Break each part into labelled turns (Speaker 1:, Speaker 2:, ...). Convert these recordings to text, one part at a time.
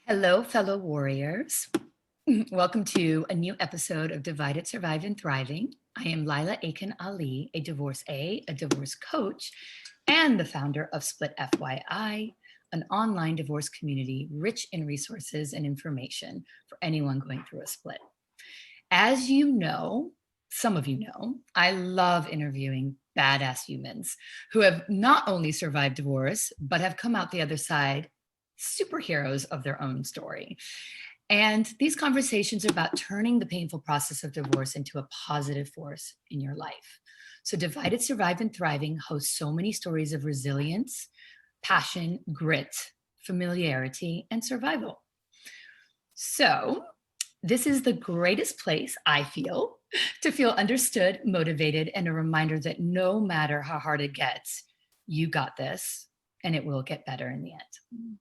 Speaker 1: Hello, fellow warriors. Welcome to a new episode of Divided, Survived, and Thriving. I am Lila Aiken Ali, a divorcee, a divorce coach, and the founder of Split FYI, an online divorce community rich in resources and information for anyone going through a split. As you know, some of you know, I love interviewing badass humans who have not only survived divorce, but have come out the other side superheroes of their own story. And these conversations are about turning the painful process of divorce into a positive force in your life. So Divided, Survived, and Thriving hosts so many stories of resilience, passion, grit, familiarity, and survival. So this is the greatest place, I feel, to feel understood, motivated, and a reminder that no matter how hard it gets, you got this, and it will get better in the end.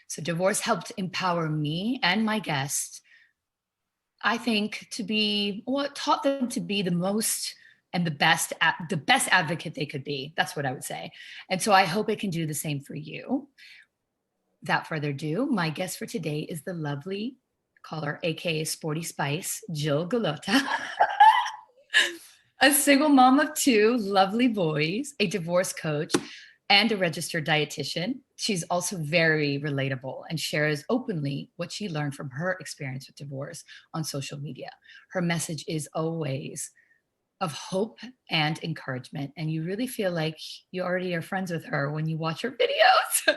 Speaker 1: So divorce helped empower me and my guests, I think, to be what taught them to be the most and the best advocate they could be. That's what I would say. And so I hope it can do the same for you. Without further ado, my guest for today is the lovely caller, aka Sporty Spice, Jill Gulotta. A single mom of two lovely boys, a divorce coach, and a registered dietitian. She's also very relatable and shares openly what she learned from her experience with divorce on social media. Her message is always of hope and encouragement, and you really feel like you already are friends with her when you watch her videos.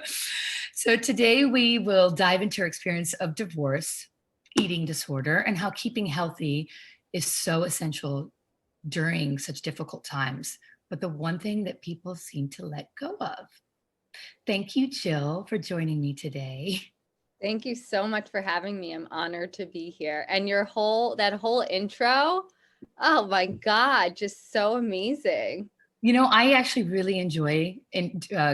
Speaker 1: So today we will dive into her experience of divorce, eating disorder, and how keeping healthy is so essential during such difficult times, but the one thing that people seem to let go of. Thank you, Jill, for joining me today.
Speaker 2: Thank you so much for having me. I'm honored to be here. And that whole intro, oh my God, just so amazing.
Speaker 1: You know, I actually really enjoy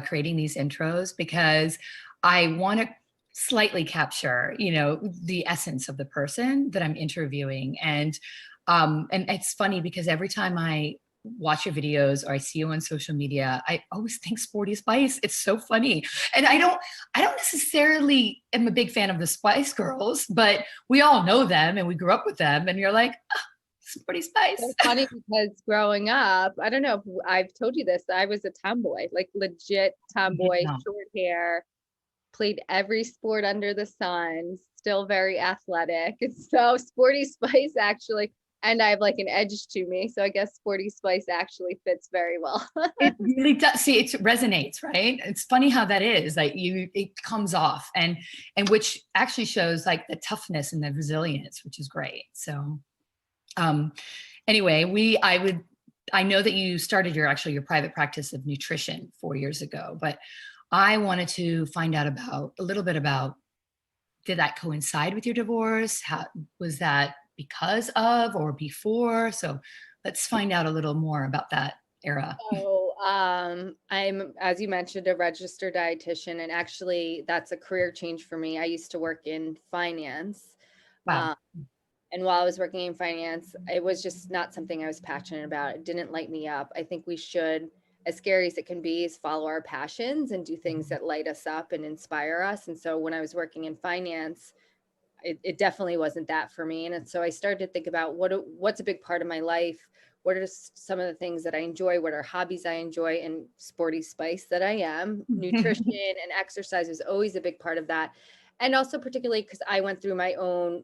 Speaker 1: creating these intros because I want to slightly capture, the essence of the person that I'm interviewing. And it's funny because every time I watch your videos or I see you on social media, I always think Sporty Spice. It's so funny. And I don't necessarily am a big fan of the Spice Girls, but we all know them and we grew up with them. And you're like, oh, Sporty Spice.
Speaker 2: It's funny because growing up, I don't know if I've told you this, I was a tomboy, like legit tomboy,
Speaker 1: Yeah.
Speaker 2: short hair, played every sport under the sun, still very athletic. And so Sporty Spice actually, and I have like an edge to me. So I guess Sporty Spice actually fits very well.
Speaker 1: It really does. See, it resonates, right? It's funny how that is. Like it comes off, and which actually shows like the toughness and the resilience, which is great. So, anyway, I know that you started your private practice of nutrition 4 years ago, but I wanted to find out a little bit about, did that coincide with your divorce? How was that because of or before? So let's find out a little more about that era.
Speaker 2: So I'm, as you mentioned, a registered dietitian, and actually that's a career change for me. I used to work in finance.
Speaker 1: Wow.
Speaker 2: And while I was working in finance, it was just not something I was passionate about. It didn't light me up. I think we should, as scary as it can be, is follow our passions and do things that light us up and inspire us. And so when I was working in finance, it definitely wasn't that for me. And so I started to think about what's a big part of my life. What are some of the things that I enjoy? What are hobbies I enjoy? And Sporty Spice that I am, nutrition and exercise is always a big part of that. And also particularly because I went through my own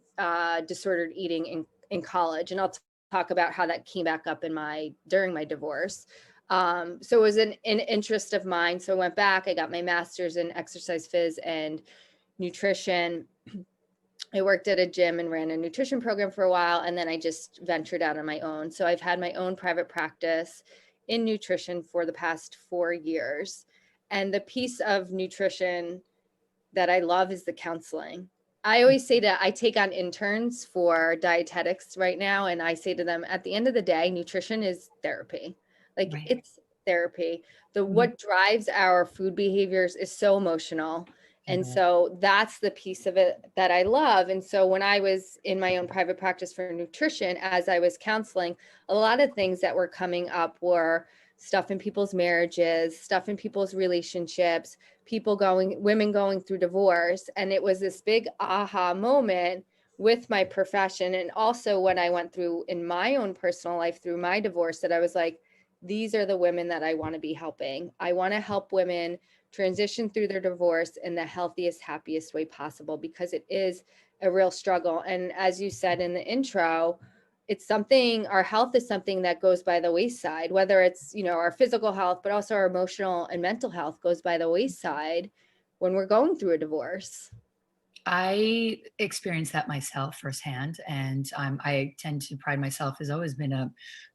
Speaker 2: disordered eating in college. And I'll talk about how that came back up during my divorce. So it was an interest of mine. So I went back, I got my master's in exercise phys and nutrition. I worked at a gym and ran a nutrition program for a while, and then I just ventured out on my own. So I've had my own private practice in nutrition for the past 4 years. And the piece of nutrition that I love is the counseling. I always say that I take on interns for dietetics right now, and I say to them, at the end of the day, nutrition is therapy. Like
Speaker 1: Right.
Speaker 2: it's therapy. What drives our food behaviors is so emotional. And so that's the piece of it that I love. And so when I was in my own private practice for nutrition, as I was counseling, a lot of things that were coming up were stuff in people's marriages, stuff in people's relationships, women going through divorce. And it was this big aha moment with my profession. And also what I went through in my own personal life through my divorce, that I was like, these are the women that I want to be helping. I want to help women transition through their divorce in the healthiest, happiest way possible, because it is a real struggle. And as you said in the intro, it's something, our health is something that goes by the wayside, whether it's, our physical health, but also our emotional and mental health goes by the wayside when we're going through a divorce.
Speaker 1: I experienced that myself firsthand, and I tend to pride myself as always been a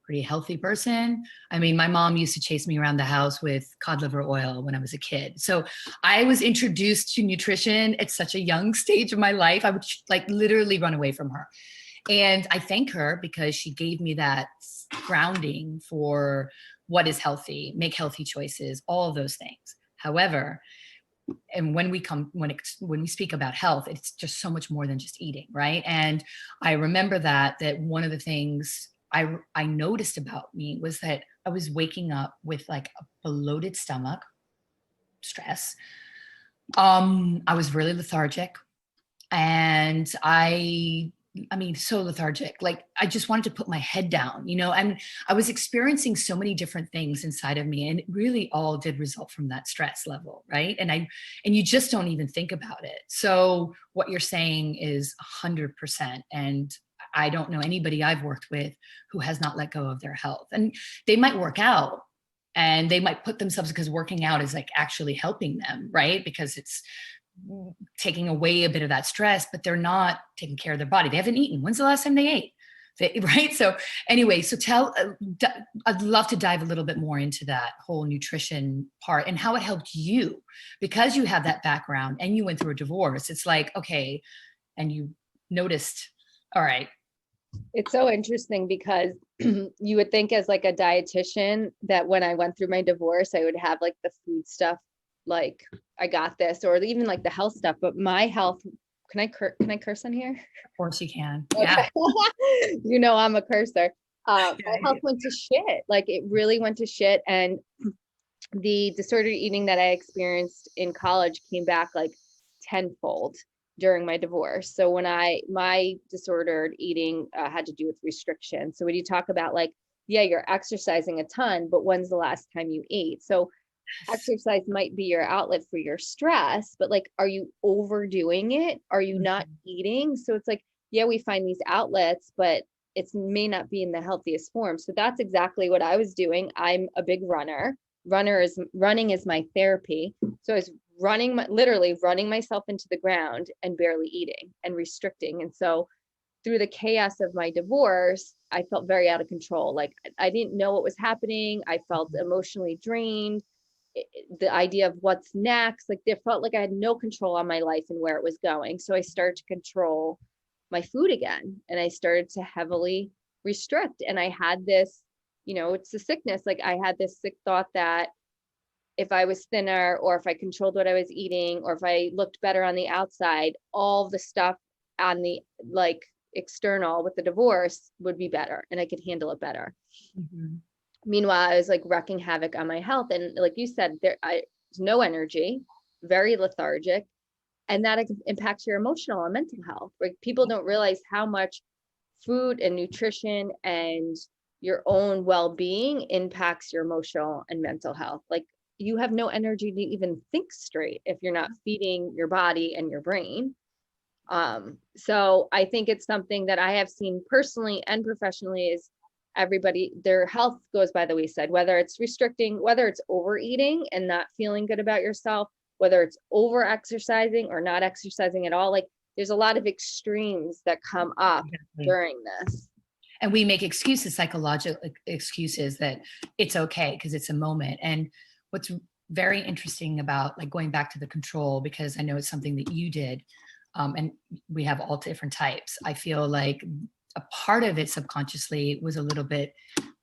Speaker 1: pretty healthy person. I mean, my mom used to chase me around the house with cod liver oil when I was a kid. So I was introduced to nutrition at such a young stage of my life. I would like literally run away from her. And I thank her because she gave me that grounding for what is healthy, make healthy choices, all of those things. However, and when we speak about health, it's just so much more than just eating, right? And I remember that one of the things I noticed about me was that I was waking up with like a bloated stomach, stress. I was really lethargic, and I mean, so lethargic. Like I just wanted to put my head down, and I was experiencing so many different things inside of me, and it really all did result from that stress level. Right. And you just don't even think about it. So what you're saying is 100%. And I don't know anybody I've worked with who has not let go of their health. And they might work out and they might put themselves, because working out is like actually helping them, right? Because it's taking away a bit of that stress, but they're not taking care of their body. They haven't eaten. When's the last time they ate? Right? So anyway, I'd love to dive a little bit more into that whole nutrition part and how it helped you, because you have that background and you went through a divorce. It's like, okay, and you noticed, all right.
Speaker 2: It's so interesting because you would think as like a dietitian that when I went through my divorce, I would have like the food stuff, like I got this, or even like the health stuff. But my health, can I curse on here?
Speaker 1: Of course you can.
Speaker 2: Okay.
Speaker 1: Yeah.
Speaker 2: I'm a cursor. My health went to shit. Like it really went to shit. And the disordered eating that I experienced in college came back like tenfold during my divorce. So my disordered eating had to do with restriction. So when you talk about like, yeah, you're exercising a ton, but when's the last time you ate? So exercise might be your outlet for your stress, but like, are you overdoing it? Are you not eating? So it's like, yeah, we find these outlets, but it may not be in the healthiest form. So that's exactly what I was doing. I'm a big runner. Running is my therapy. So I was literally running myself into the ground and barely eating and restricting. And so through the chaos of my divorce, I felt very out of control. Like I didn't know what was happening. I felt emotionally drained. The idea of what's next, like it felt like I had no control on my life and where it was going. So I started to control my food again, and I started to heavily restrict. And I had this, it's a sickness. Like I had this sick thought that if I was thinner, or if I controlled what I was eating, or if I looked better on the outside, all the stuff on the like external with the divorce would be better and I could handle it better. Mm-hmm. Meanwhile, I was like wreaking havoc on my health. And like you said, there's no energy, very lethargic, and that impacts your emotional and mental health. Like people don't realize how much food and nutrition and your own well-being impacts your emotional and mental health. Like you have no energy to even think straight if you're not feeding your body and your brain. So I think it's something that I have seen personally and professionally is everybody, their health goes by the wayside, whether it's restricting, whether it's overeating and not feeling good about yourself, whether it's over exercising or not exercising at all. Like there's a lot of extremes that come up during this.
Speaker 1: And we make excuses, psychological excuses that it's okay because it's a moment. And what's very interesting about like going back to the control, because I know it's something that you did, and we have all different types. I feel like a part of it subconsciously was a little bit,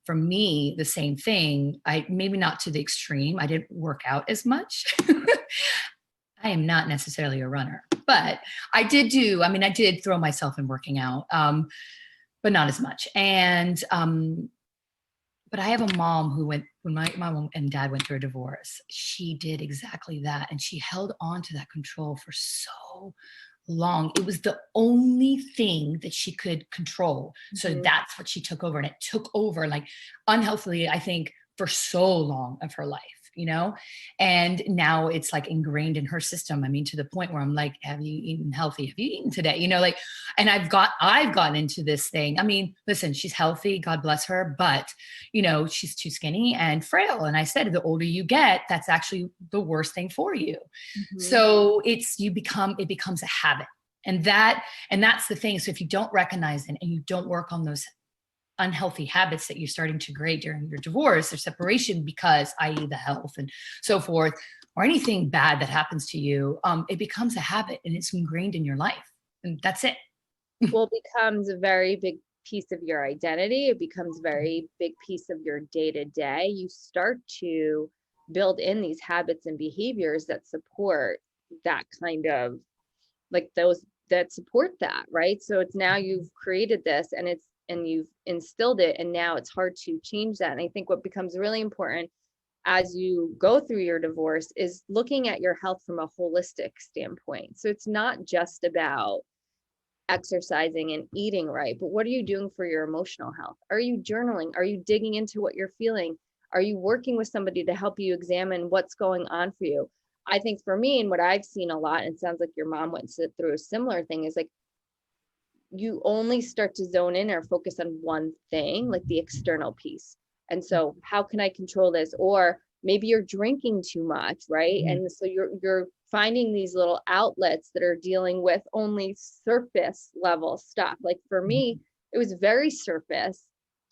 Speaker 1: for me, the same thing. Maybe not to the extreme. I didn't work out as much. I am not necessarily a runner, but I did throw myself in working out, but not as much. And, but I have a mom who went when my mom and dad went through a divorce, she did exactly that. And she held on to that control for so long. It was the only thing that she could control. So that's what she took over. And it took over like unhealthily, I think, for so long of her life, you know? And now it's like ingrained in her system. I mean, to the point where I'm like, have you eaten healthy? Have you eaten today? You know, like, and I've gotten into this thing. I mean, listen, she's healthy, God bless her, but you know, she's too skinny and frail. And I said, the older you get, that's actually the worst thing for you. So it becomes a habit. And that's the thing. So if you don't recognize it and you don't work on those unhealthy habits that you're starting to create during your divorce or separation, because i.e. the health and so forth, or anything bad that happens to you, it becomes a habit and it's ingrained in your life. And that's it.
Speaker 2: Well, it becomes a very big piece of your identity. It becomes a very big piece of your day to day. You start to build in these habits and behaviors that support that kind of like those that support that, right? So it's now you've created this and you've instilled it, and now it's hard to change that. And I think what becomes really important as you go through your divorce is looking at your health from a holistic standpoint. So it's not just about exercising and eating right, but what are you doing for your emotional health? Are you journaling? Are you digging into what you're feeling? Are you working with somebody to help you examine what's going on for you? I think for me, and what I've seen a lot, and it sounds like your mom went through a similar thing, is like you only start to zone in or focus on one thing, like the external piece. And so how can I control this? Or maybe you're drinking too much, right? And so you're finding these little outlets that are dealing with only surface level stuff. Like for me, it was very surface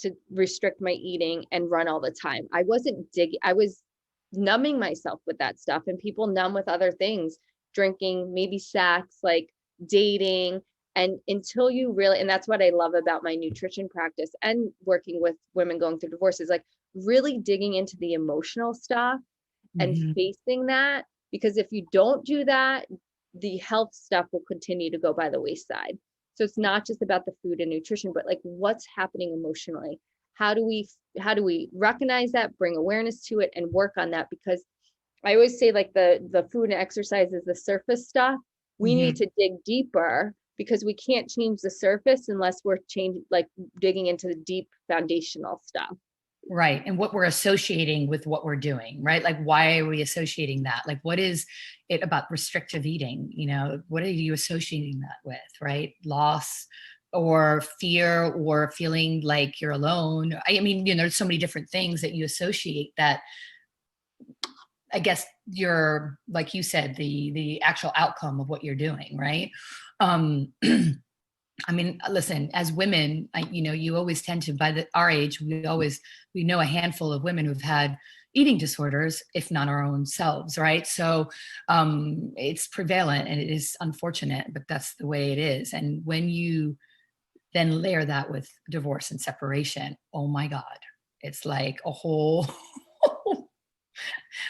Speaker 2: to restrict my eating and run all the time. I wasn't digging, I was numbing myself with that stuff, and people numb with other things, drinking, maybe sex, like dating. And until you really, and that's what I love about my nutrition practice and working with women going through divorces, like really digging into the emotional stuff and facing that. Because if you don't do that, the health stuff will continue to go by the wayside. So it's not just about the food and nutrition, but like what's happening emotionally. How do we recognize that, bring awareness to it, and work on that? Because I always say like the food and exercise is the surface stuff. We need to dig deeper, because we can't change the surface unless we're digging into the deep foundational stuff.
Speaker 1: Right. And what we're associating with what we're doing, right? Like, why are we associating that? Like, what is it about restrictive eating? You know, what are you associating that with, right? Loss or fear or feeling like you're alone. I mean, you know, there's so many different things that you associate that, I guess you're, like you said, the actual outcome of what you're doing, right? I mean, listen, as women, you know, you always tend to, our age, we know a handful of women who've had eating disorders, if not our own selves, right? So it's prevalent and it is unfortunate, but that's the way it is. And when you then layer that with divorce and separation, oh my God, it's like a whole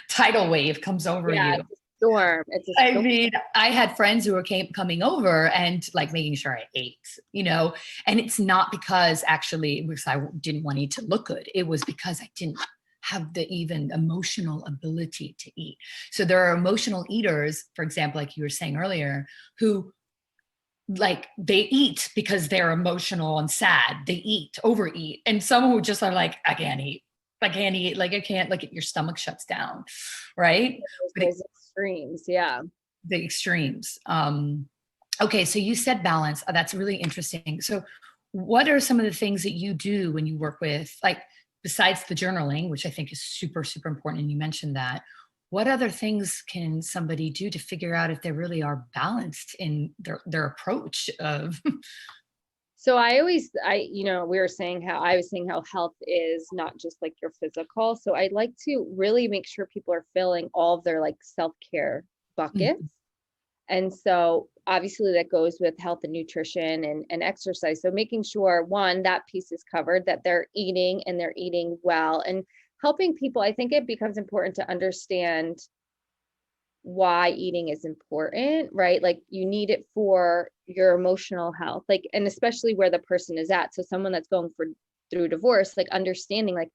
Speaker 1: tidal wave comes over you.
Speaker 2: It's a storm.
Speaker 1: I mean, I had friends who were coming over and like making sure I ate, you know, and it's not because I didn't want to eat to look good. It was because I didn't have the even emotional ability to eat. So there are emotional eaters, for example, like you were saying earlier, who like they eat because they're emotional and sad. They overeat. And some who just are like, I can't eat. Like I can't, like your stomach shuts down, right?
Speaker 2: Those extremes, yeah.
Speaker 1: The extremes. Okay, so you said balance. That's really interesting. So what are some of the things that you do when you work with, like, besides the journaling, which I think is super, super important, and you mentioned that, what other things can somebody do to figure out if they really are balanced in their approach of
Speaker 2: So we were saying how health is not just like your physical. So I'd like to really make sure people are filling all of their like self-care buckets. And so obviously that goes with health and nutrition and exercise. So making sure, one, that piece is covered, that they're eating and they're eating well, and helping people. I think it becomes important to understand why eating is important, right? Like you need it for your emotional health, like, and especially where the person is at. So someone that's going through divorce, like understanding, like,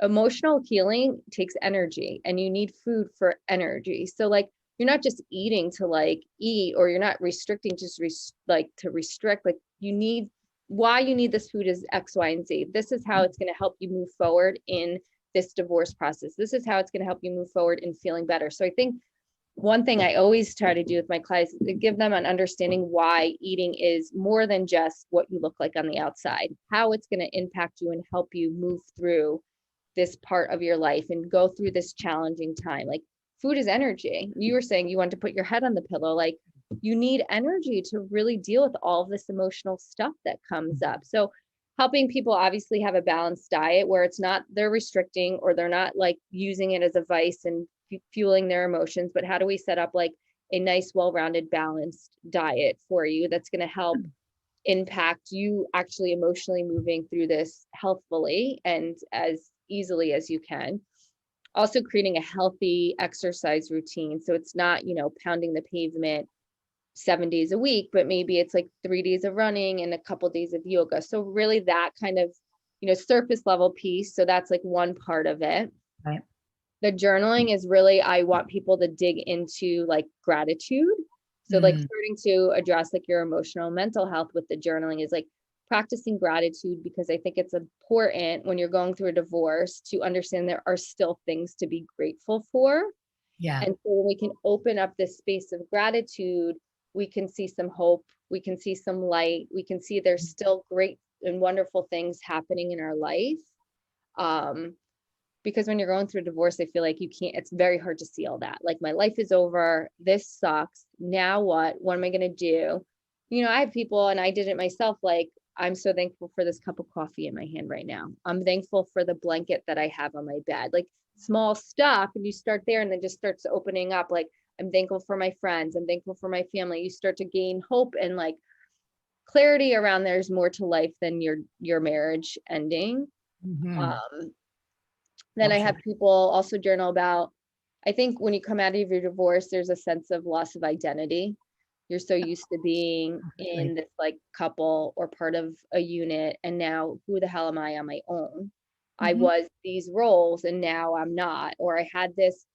Speaker 2: emotional healing takes energy, and you need food for energy. So like, you're not just eating to like eat, or you're not restricting just to restrict. Like, you need, why you need this food is X, Y, and Z. This is how it's going to help you move forward in this divorce process. This is how it's going to help you move forward in feeling better. So I think one thing I always try to do with my clients is to give them an understanding why eating is more than just what you look like on the outside, how it's going to impact you and help you move through this part of your life and go through this challenging time. Like, food is energy. You were saying you want to put your head on the pillow. Like, you need energy to really deal with all of this emotional stuff that comes up. So helping people obviously have a balanced diet where it's not they're restricting, or they're not like using it as a vice and fueling their emotions, but how do we set up like a nice, well-rounded, balanced diet for you that's going to help impact you actually emotionally moving through this healthfully and as easily as you can. Also creating a healthy exercise routine. So it's not, pounding the pavement 7 days a week, but maybe it's like 3 days of running and a couple days of yoga. So really that kind of, surface level piece. So that's like one part of it.
Speaker 1: Right.
Speaker 2: The journaling is really, I want people to dig into like gratitude. So like starting to address like your emotional mental health with the journaling is like practicing gratitude, because I think it's important when you're going through a divorce to understand there are still things to be grateful for.
Speaker 1: Yeah.
Speaker 2: And so when we can open up this space of gratitude, we can see some hope, we can see some light, we can see there's still great and wonderful things happening in our life. Because when you're going through a divorce, I feel like it's very hard to see all that. Like, my life is over. This sucks. Now what? What am I going to do? I have people, and I did it myself. Like, I'm so thankful for this cup of coffee in my hand right now. I'm thankful for the blanket that I have on my bed. Like, small stuff. And you start there, and then just starts opening up. Like, I'm thankful for my friends. I'm thankful for my family. You start to gain hope and like clarity around there's more to life than your marriage ending. Then I have people also journal about, I think when you come out of your divorce, there's a sense of loss of identity. You're so used to being in this like couple or part of a unit, and now who the hell am I on my own? I was these roles and now I'm not, or I had this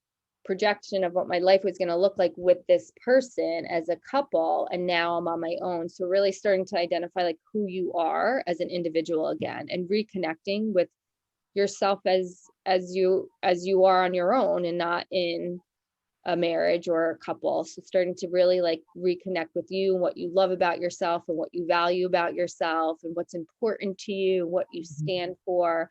Speaker 2: projection of what my life was going to look like with this person as a couple, and now I'm on my own. So really starting to identify like who you are as an individual again, and reconnecting with yourself as you are on your own and not in a marriage or a couple. So starting to really like reconnect with you and what you love about yourself and what you value about yourself and what's important to you, what you stand for.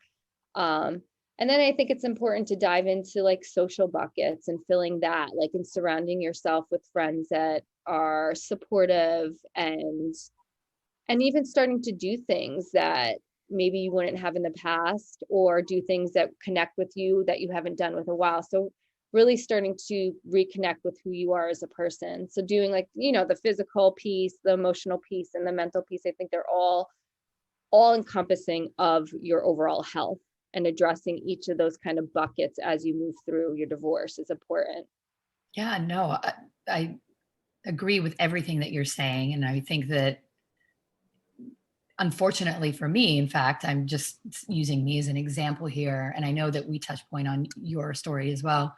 Speaker 2: And then I think it's important to dive into like social buckets and filling that, like, and surrounding yourself with friends that are supportive, and even starting to do things that maybe you wouldn't have in the past, or do things that connect with you that you haven't done with a while. So really starting to reconnect with who you are as a person. So doing like, the physical piece, the emotional piece, and the mental piece, I think they're all encompassing of your overall health, and addressing each of those kind of buckets as you move through your divorce is important.
Speaker 1: Yeah, no, I agree with everything that you're saying. And I think that, unfortunately for me, in fact, I'm just using me as an example here, and I know that we touch point on your story as well.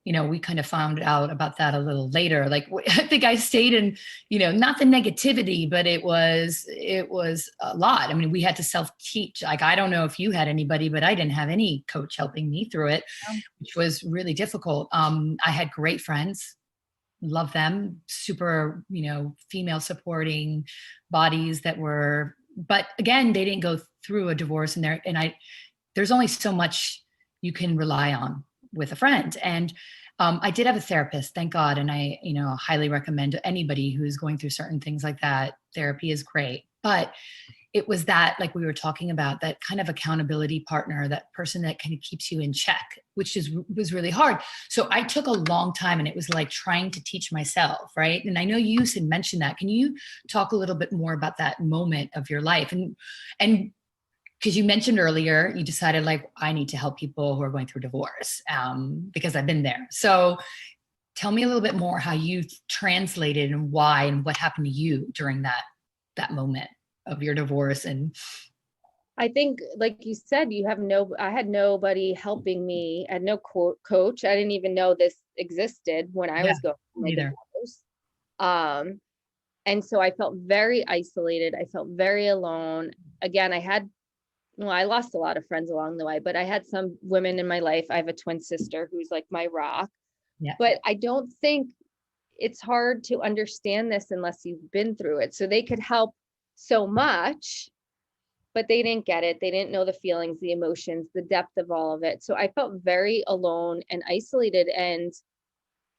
Speaker 1: We kind of found out about that a little later. Like, I think I stayed in, not the negativity, but it was a lot. I mean, we had to self-teach. Like, I don't know if you had anybody, but I didn't have any coach helping me through it, which was really difficult. I had great friends, love them, super, female supporting bodies that were, but again, they didn't go through a divorce, and there's only so much you can rely on with a friend. And I did have a therapist, thank God. And I, highly recommend to anybody who's going through certain things like that. Therapy is great. But it was that, like we were talking about, that kind of accountability partner, that person that kind of keeps you in check, which was really hard. So I took a long time, and it was like trying to teach myself, right? And I know you had mentioned that. Can you talk a little bit more about that moment of your life? And because you mentioned earlier, you decided like, I need to help people who are going through divorce, because I've been there. So tell me a little bit more how you translated and why, and what happened to you during that moment of your divorce. And
Speaker 2: I think, like you said, I had nobody helping me. I had no coach. I didn't even know this existed when I
Speaker 1: Yeah,
Speaker 2: was going through my
Speaker 1: neither.
Speaker 2: divorce. Um, and so I felt very isolated. I felt very alone. Again, I lost a lot of friends along the way, but I had some women in my life. I have a twin sister who's like my rock,
Speaker 1: Yeah.
Speaker 2: but I don't think it's hard to understand this unless you've been through it. So they could help so much, but they didn't get it. They didn't know the feelings, the emotions, the depth of all of it. So I felt very alone and isolated, and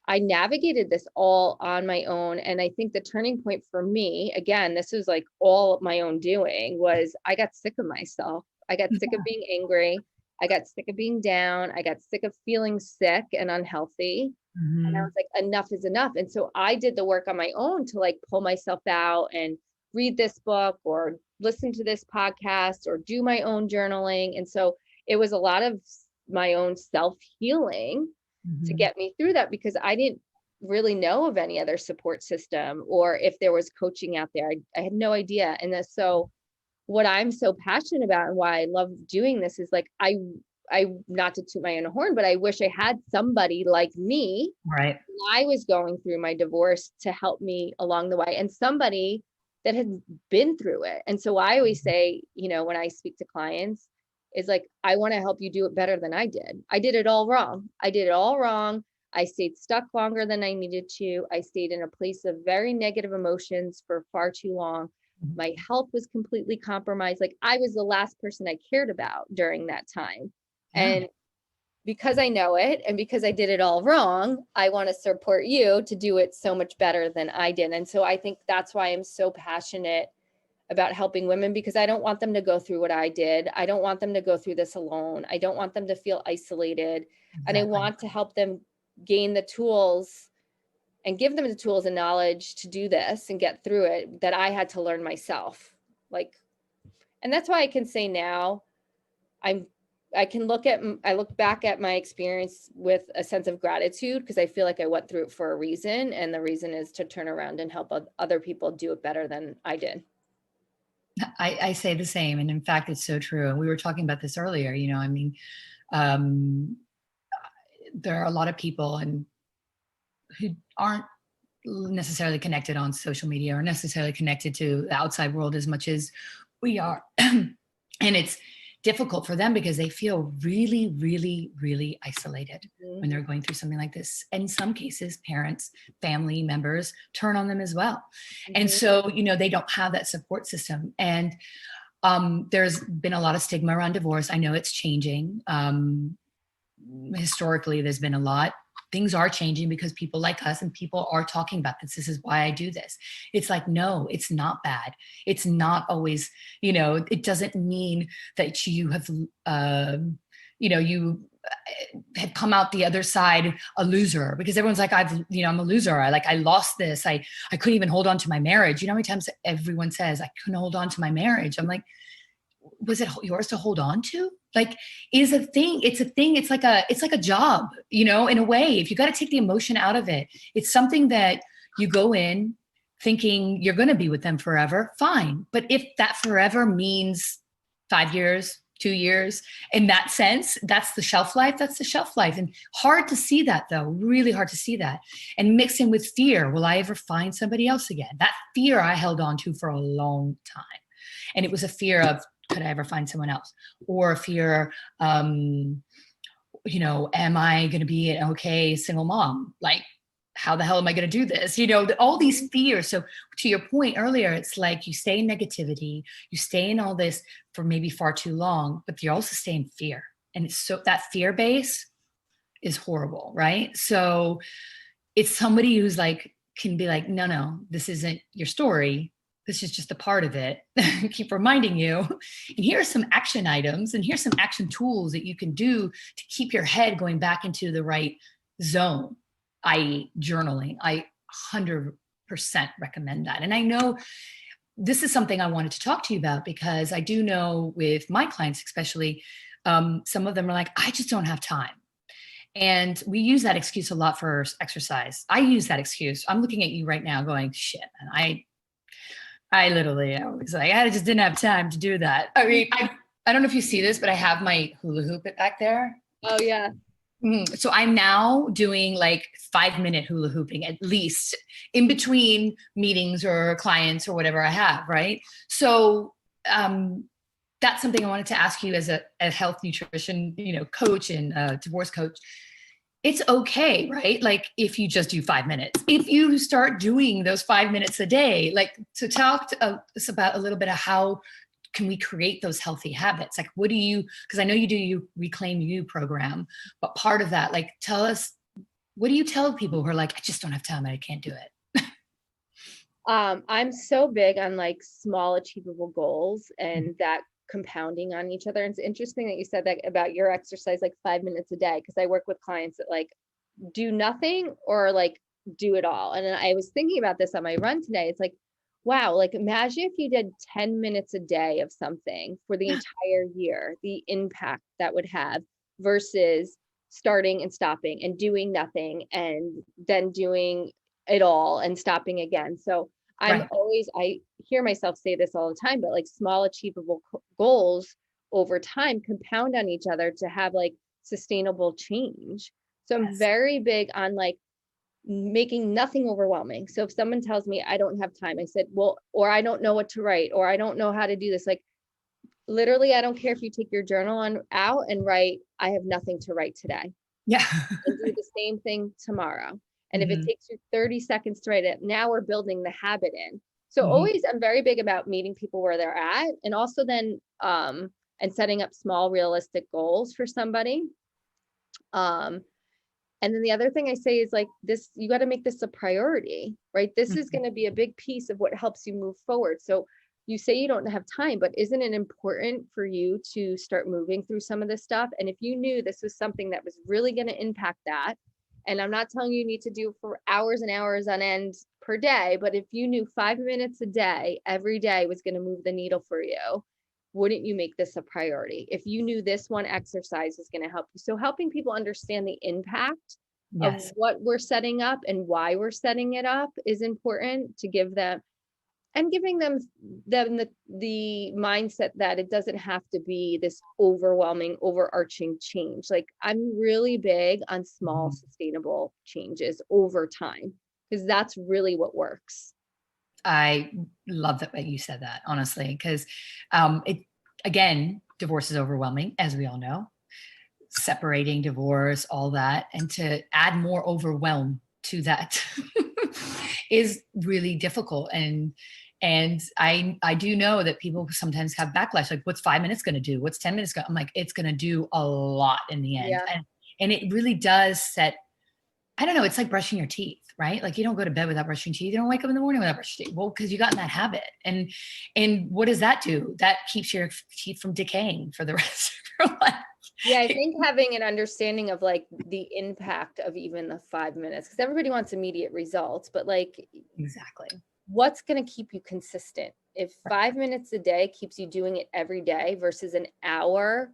Speaker 2: I navigated this all on my own. And I think the turning point for me, again, this was like all my own doing, was I got sick of myself. I got sick of being angry. I got sick of being down. I got sick of feeling sick and unhealthy. And I
Speaker 1: Mhm.
Speaker 2: was like, enough is enough. And so I did the work on my own to like pull myself out and read this book or listen to this podcast or do my own journaling. And so it was a lot of my own self healing to
Speaker 1: Mhm.
Speaker 2: get me through that, because I didn't really know of any other support system or if there was coaching out there. I had no idea. And so what I'm so passionate about and why I love doing this is like, I not to toot my own horn, but I wish I had somebody like me
Speaker 1: Right.
Speaker 2: when I was going through my divorce to help me along the way, and somebody that had been through it. And so I always say, when I speak to clients, is like, I want to help you do it better than I did. I did it all wrong. I did it all wrong. I stayed stuck longer than I needed to. I stayed in a place of very negative emotions for far too long. My health was completely compromised. Like, I was the last person I cared about during that time.
Speaker 1: Yeah.
Speaker 2: And because I know it and because I did it all wrong, I want to support you to do it so much better than I did. And so I think that's why I'm so passionate about helping women, because I don't want them to go through what I did. I don't want them to go through this alone. I don't want them to feel isolated. And I
Speaker 1: Exactly.
Speaker 2: want to help them gain the tools and give them the tools and knowledge to do this and get through it that I had to learn myself. Like, and that's why I can say now, I'm I look back at my experience with a sense of gratitude, because I feel like I went through it for a reason, and the reason is to turn around and help other people do it better than I did.
Speaker 1: I say the same. And in fact, it's so true. We were talking about this earlier. I mean, um, there are a lot of people who aren't necessarily connected on social media or necessarily connected to the outside world as much as we are. And it's difficult for them because they feel really, really, really isolated when
Speaker 2: Mhm.
Speaker 1: they're going through something like this. In some cases, parents, family members turn on them as well. And
Speaker 2: Mhm.
Speaker 1: so, they don't have that support system. And there's been a lot of stigma around divorce. I know it's changing. Historically, there's been a lot. Things are changing because people like us and people are talking about this. This is why I do this. It's like, no, it's not bad. It's not always, it doesn't mean that you have, you have come out the other side a loser, because everyone's like, I'm a loser. I lost this. I couldn't even hold on to my marriage. You know how many times everyone says I couldn't hold on to my marriage? I'm like, was it yours to hold on to? Like, is a thing. It's a thing. It's like a job, in a way. If you got to take the emotion out of it, it's something that you go in thinking you're going to be with them forever. Fine. But if that forever means 5 years, 2 years, in that sense, that's the shelf life. That's the shelf life. And hard to see that, though, really hard to see that. And mix in with fear. Will I ever find somebody else again? That fear I held on to for a long time. And it was a fear of, could I ever find someone else? Or a fear, am I going to be an okay single mom? Like, how the hell am I going to do this? All these fears. So to your point earlier, it's like you stay in negativity, you stay in all this for maybe far too long, but you also stay in fear. And it's so that fear base is horrible, right? So it's somebody who's like, can be like, no, this isn't your story. This is just a part of it. Keep reminding you. And here are some action items, and here's some action tools that you can do to keep your head going back into the right zone, i.e., journaling. I 100% recommend that. And I know this is something I wanted to talk to you about, because I do know with my clients, especially, some of them are like, I just don't have time. And we use that excuse a lot for exercise. I use that excuse. I'm looking at you right now going, shit, man, I literally, I was like, I just didn't have time to do that. I mean, I don't know if you see this, but I have my hula hoop back there.
Speaker 2: Oh yeah.
Speaker 1: So I'm now doing like 5-minute hula hooping at least in between meetings or clients or whatever I have, right? So that's something I wanted to ask you as a health nutrition, coach and divorce coach. It's okay, right? Like if you just do 5 minutes, if you start doing those 5 minutes a day, like to talk to us about a little bit of how can we create those healthy habits? Like, what do you, because I know you do your Reclaim You program, but part of that, like, tell us, what do you tell people who are like, I just don't have time, I can't do it?
Speaker 2: I'm so big on like small achievable goals and that compounding on each other. And it's interesting that you said that about your exercise, like 5 minutes a day, because I work with clients that like do nothing or like do it all. And I was thinking about this on my run today. It's like, wow, like imagine if you did 10 minutes a day of something for the entire year, the impact that would have versus starting and stopping and doing nothing and then doing it all and stopping again. So
Speaker 1: Right.
Speaker 2: I hear myself say this all the time, but like small achievable goals over time compound on each other to have like sustainable change. So I'm
Speaker 1: Yes.
Speaker 2: very big on like making nothing overwhelming. So if someone tells me I don't have time, I said, well, or I don't know what to write, or I don't know how to do this. Like literally, I don't care if you take your journal out and write, I have nothing to write today,
Speaker 1: Yeah.
Speaker 2: and do the same thing tomorrow. And if it
Speaker 1: Mm-hmm.
Speaker 2: takes you 30 seconds to write it, now we're building the habit in. So
Speaker 1: Mm-hmm.
Speaker 2: always, I'm very big about meeting people where they're at, and also then and setting up small realistic goals for somebody. Um, and then the other thing I say is like this, you got to make this a priority, right? This is going to be a big piece of what helps you move forward. So you say you don't have time, but isn't it important for you to start moving through some of this stuff? And if you knew this was something that was really going to impact that, and I'm not telling you need to do for hours and hours on end per day, but if you knew 5 minutes a day, every day was going to move the needle for you, wouldn't you make this a priority? If you knew this one exercise is going to help you. So helping people understand the impact of
Speaker 1: Yes.
Speaker 2: what we're setting up and why we're setting it up is important to give them, and giving them the mindset that it doesn't have to be this overwhelming, overarching change. Like I'm really big on small,
Speaker 1: Mm-hmm.
Speaker 2: sustainable changes over time, because that's really what works.
Speaker 1: I love that you said that, honestly, because it, again, divorce is overwhelming, as we all know. Separating, divorce, all that, and to add more overwhelm to that is really difficult. And I do know that people sometimes have backlash, like, what's 5 minutes going to do? What's 10 minutes going? I'm like, it's going to do a lot in the end,
Speaker 2: Yeah.
Speaker 1: and it really does set. I don't know. It's like brushing your teeth, right? Like you don't go to bed without brushing teeth. You don't wake up in the morning without brushing teeth. Well, because you got in that habit. And what does that do? That keeps your teeth from decaying for the rest of your life.
Speaker 2: Yeah, I think having an understanding of like the impact of even the 5 minutes, because everybody wants immediate results, but like
Speaker 1: Exactly.
Speaker 2: what's going to keep you consistent? If 5 minutes a day keeps you doing it every day versus an hour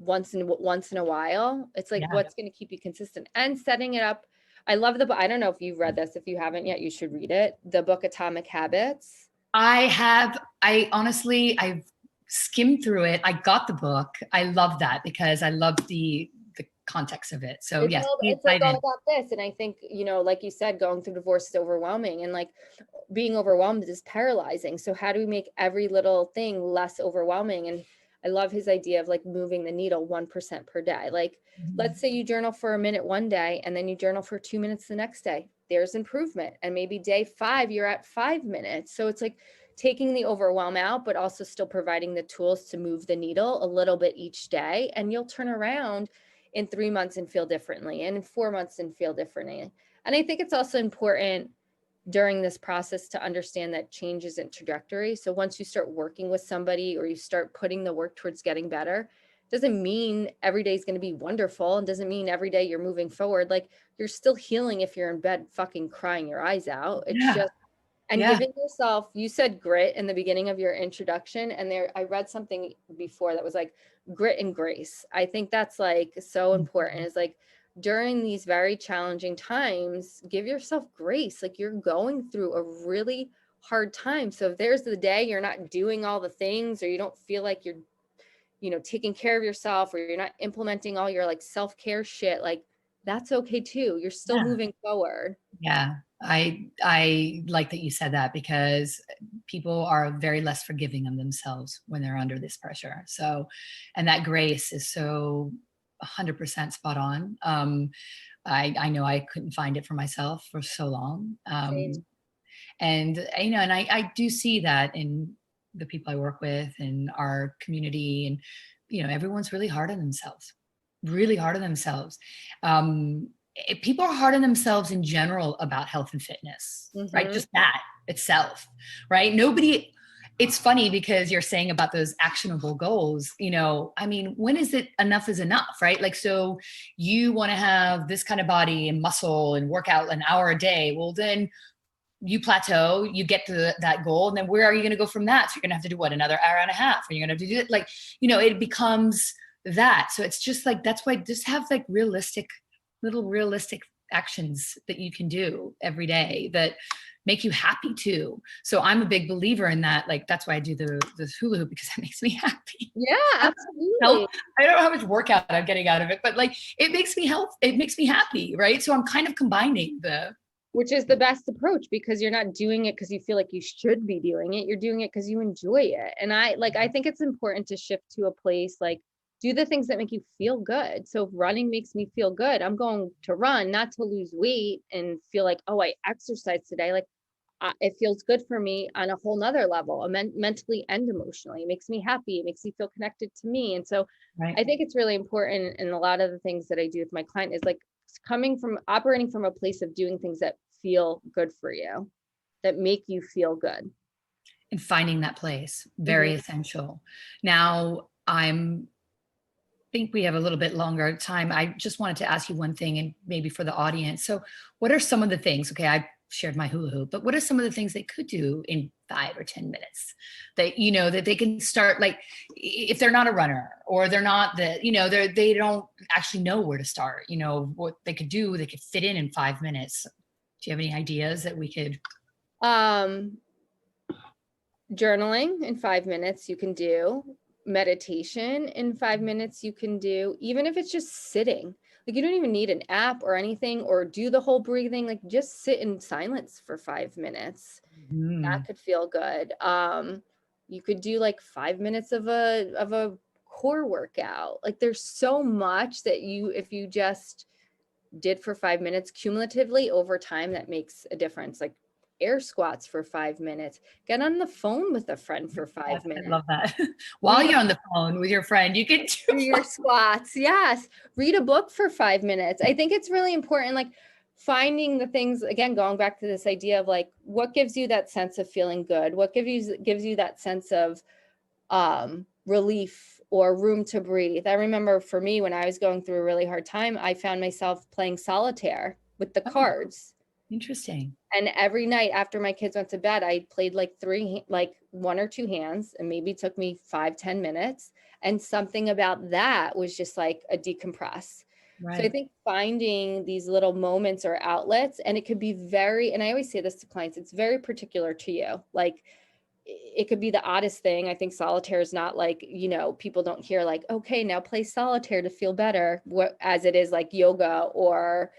Speaker 2: once in a while, it's like
Speaker 1: Yeah.
Speaker 2: what's going to keep you consistent and setting it up. I love the book. I don't know if you've read this. If you haven't yet, you should read it. The book Atomic Habits.
Speaker 1: I honestly, I've skimmed through it. I got the book. I love that because I love the context of it. So yes, please
Speaker 2: It's like
Speaker 1: dive
Speaker 2: all
Speaker 1: in.
Speaker 2: about this. And I think, like you said, going through divorce is overwhelming, and like being overwhelmed is paralyzing. So how do we make every little thing less overwhelming? And I love his idea of like moving the needle 1% per day. Like, let's say you journal for a minute one day and then you journal for 2 minutes the next day. There's improvement. And maybe day 5, you're at 5 minutes. So it's like taking the overwhelm out, but also still providing the tools to move the needle a little bit each day. And you'll turn around in 3 months and feel differently, and in 4 months and feel differently. And I think it's also important during this process to understand that change isn't trajectory. So once you start working with somebody or you start putting the work towards getting better, doesn't mean every day is going to be wonderful, and doesn't mean every day you're moving forward. Like you're still healing if you're in bed fucking crying your eyes out. It's
Speaker 1: Yeah.
Speaker 2: just, and
Speaker 1: Yeah.
Speaker 2: giving yourself, you said grit in the beginning of your introduction, and there I read something before that was like grit and grace. I think that's like so important. Is like during these very challenging times, give yourself grace. Like you're going through a really hard time. So if there's the day you're not doing all the things, or you don't feel like you're taking care of yourself, or you're not implementing all your like self-care shit, like that's okay too. You're still moving forward.
Speaker 1: Yeah. I like that you said that, because people are very less forgiving of themselves when they're under this pressure. So, and that grace is so 100% spot on. I know I couldn't find it for myself for so long.
Speaker 2: Same.
Speaker 1: And, and I do see that in the people I work with and our community, and, everyone's really hard on themselves, really hard on themselves. People are hard on themselves in general about health and fitness, right? Just that itself, right? Nobody, it's funny because you're saying about those actionable goals, I mean, when is it enough is enough, right? Like, so you want to have this kind of body and muscle and work out an hour a day. Well, then you plateau, you get to that goal, and then where are you going to go from that? So you're going to have to do what, another hour and a half, and you're going to have to do it. Like, it becomes that. So it's just like, that's why just have like realistic actions that you can do every day that make you happy too. So I'm a big believer in that. Like, that's why I do the hula hoop, because it makes me happy.
Speaker 2: Yeah, absolutely.
Speaker 1: I don't know how much workout I'm getting out of it, but like, it makes me happy. Right. So I'm kind of combining
Speaker 2: which is the best approach, because you're not doing it because you feel like you should be doing it. You're doing it because you enjoy it. And I think it's important to shift to a place like, do the things that make you feel good. So if running makes me feel good, I'm going to run, not to lose weight and feel like, oh, I exercised today. Like, it feels good for me on a whole nother level, mentally and emotionally. It makes me happy. It makes me feel connected to me. And so I think it's really important. And a lot of the things that I do with my client is like operating from a place of doing things that feel good for you, that make you feel good.
Speaker 1: And finding that place, very essential. Now, think we have a little bit longer time. I just wanted to ask you one thing, and maybe for the audience. So what are some of the things, okay, I shared my hula hoop, but what are some of the things they could do in 5 or 10 minutes that, that they can start, like, if they're not a runner, or they're not they don't actually know where to start, what they could do, they could fit in 5 minutes. Do you have any ideas that we could?
Speaker 2: Journaling in 5 minutes you can do. Meditation in 5 minutes you can do, even if it's just sitting. Like, you don't even need an app or anything, or do the whole breathing. Like, just sit in silence for 5 minutes. That could feel good. You could do like 5 minutes of a core workout. Like, there's so much that if you just did for 5 minutes cumulatively over time, that makes a difference. Like, air squats for 5 minutes, get on the phone with a friend for 5 minutes.
Speaker 1: I love that. While you're on the phone with your friend, you can
Speaker 2: do your squats. Yes. Read a book for 5 minutes. I think it's really important, like finding the things, again, going back to this idea of like, what gives you that sense of feeling good? What gives you that sense of relief or room to breathe? I remember for me, when I was going through a really hard time, I found myself playing solitaire with the cards.
Speaker 1: Interesting.
Speaker 2: And every night after my kids went to bed, I played like 1 or 2 hands, and maybe it took me 5-10 minutes. And something about that was just like a decompress. Right. So I think finding these little moments or outlets, and it could be and I always say this to clients, it's very particular to you. Like, it could be the oddest thing. I think solitaire is not like, people don't hear like, okay, now play solitaire to feel better, as it is like yoga or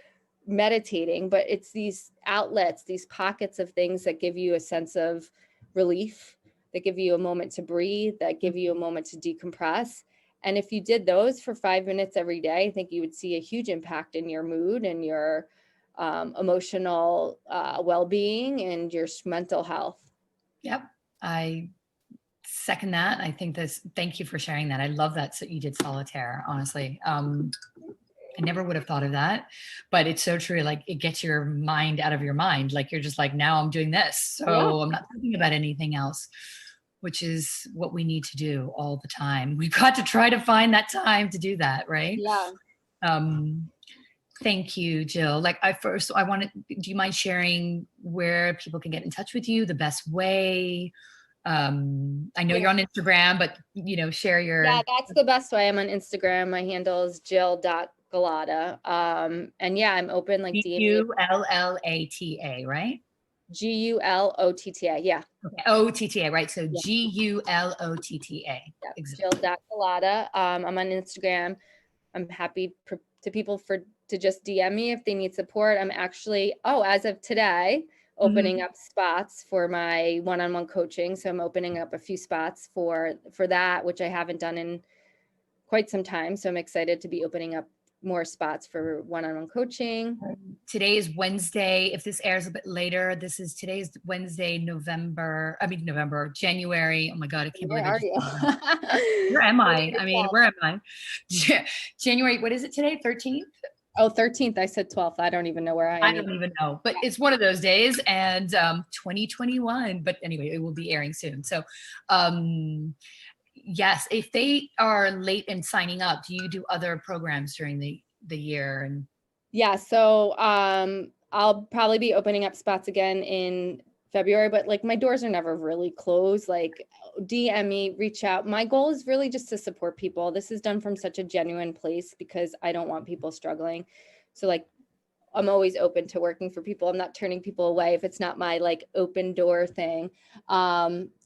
Speaker 2: meditating. But it's these outlets, these pockets of things that give you a sense of relief, that give you a moment to breathe, that give you a moment to decompress. And if you did those for 5 minutes every day, I think you would see a huge impact in your mood and your emotional well-being and your mental health.
Speaker 1: Yep. I second that. I think thank you for sharing that. I love that. So you did solitaire, honestly. I never would have thought of that, but it's so true. Like, it gets your mind out of your mind. Like, you're just like, now I'm doing this. So I'm not thinking about anything else, which is what we need to do all the time. We've got to try to find that time to do that. Right.
Speaker 2: Yeah.
Speaker 1: Thank you, Jill. Like, do you mind sharing where people can get in touch with you, the best way? I know you're on Instagram, but share your.
Speaker 2: Yeah, that's the best way. I'm on Instagram. My handle is Jill.Gulotta. And yeah, I'm open, like
Speaker 1: Gullata, right?
Speaker 2: Gulotta. Yeah.
Speaker 1: Okay. OTTA, right? So
Speaker 2: Yeah.
Speaker 1: Gulotta.
Speaker 2: Yeah.
Speaker 1: Exactly.
Speaker 2: Jill.Gulotta. I'm on Instagram. I'm happy to people to just DM me if they need support. I'm actually, as of today, opening
Speaker 1: Mhm.
Speaker 2: up spots for my one-on-one coaching. So I'm opening up a few spots for that, which I haven't done in quite some time. So I'm excited to be opening up more spots for one-on-one coaching.
Speaker 1: Today is Wednesday. If this airs a bit later, today's Wednesday, January. Oh my God, I can't
Speaker 2: Where
Speaker 1: believe I
Speaker 2: are
Speaker 1: just
Speaker 2: you?
Speaker 1: where am I? I mean, where am I? January, what is it today? 13th?
Speaker 2: Oh, 13th. I said 12th. I don't even know where I
Speaker 1: I
Speaker 2: am
Speaker 1: don't
Speaker 2: either.
Speaker 1: even know, but it's one of those days, and 2021. But anyway, it will be airing soon. So, yes, if they are late in signing up, do you do other programs during the year? And
Speaker 2: Yeah, so I'll probably be opening up spots again in February, but like my doors are never really closed. Like DM me, reach out. My goal is really just to support people. This is done from such a genuine place because I don't want people struggling. So like I'm always open to working for people. I'm not turning people away if it's not my like open door thing.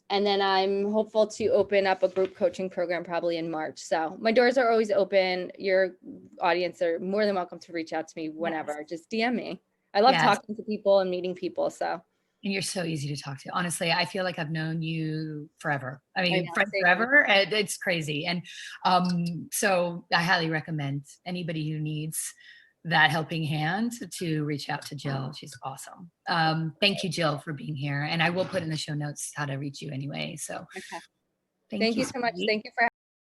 Speaker 2: And then I'm hopeful to open up a group coaching program probably in March. So my doors are always open. Your audience are more than welcome to reach out to me whenever.
Speaker 1: yes,
Speaker 2: Just DM me. I love
Speaker 1: yes.
Speaker 2: talking to people and meeting people. So
Speaker 1: And you're so easy to talk to. Honestly, I feel like I've known you forever. I
Speaker 2: I
Speaker 1: mean,
Speaker 2: know.
Speaker 1: friends
Speaker 2: Same.
Speaker 1: forever. And it's crazy. And so I highly recommend anybody who needs that helping hand to reach out to Jill. She's awesome. Thank you, Jill, for being here. And I will put in the show notes how to reach you anyway. So
Speaker 2: Okay.
Speaker 1: thank
Speaker 2: Thank
Speaker 1: you,
Speaker 2: you so much.
Speaker 1: sweetie.
Speaker 2: Thank you for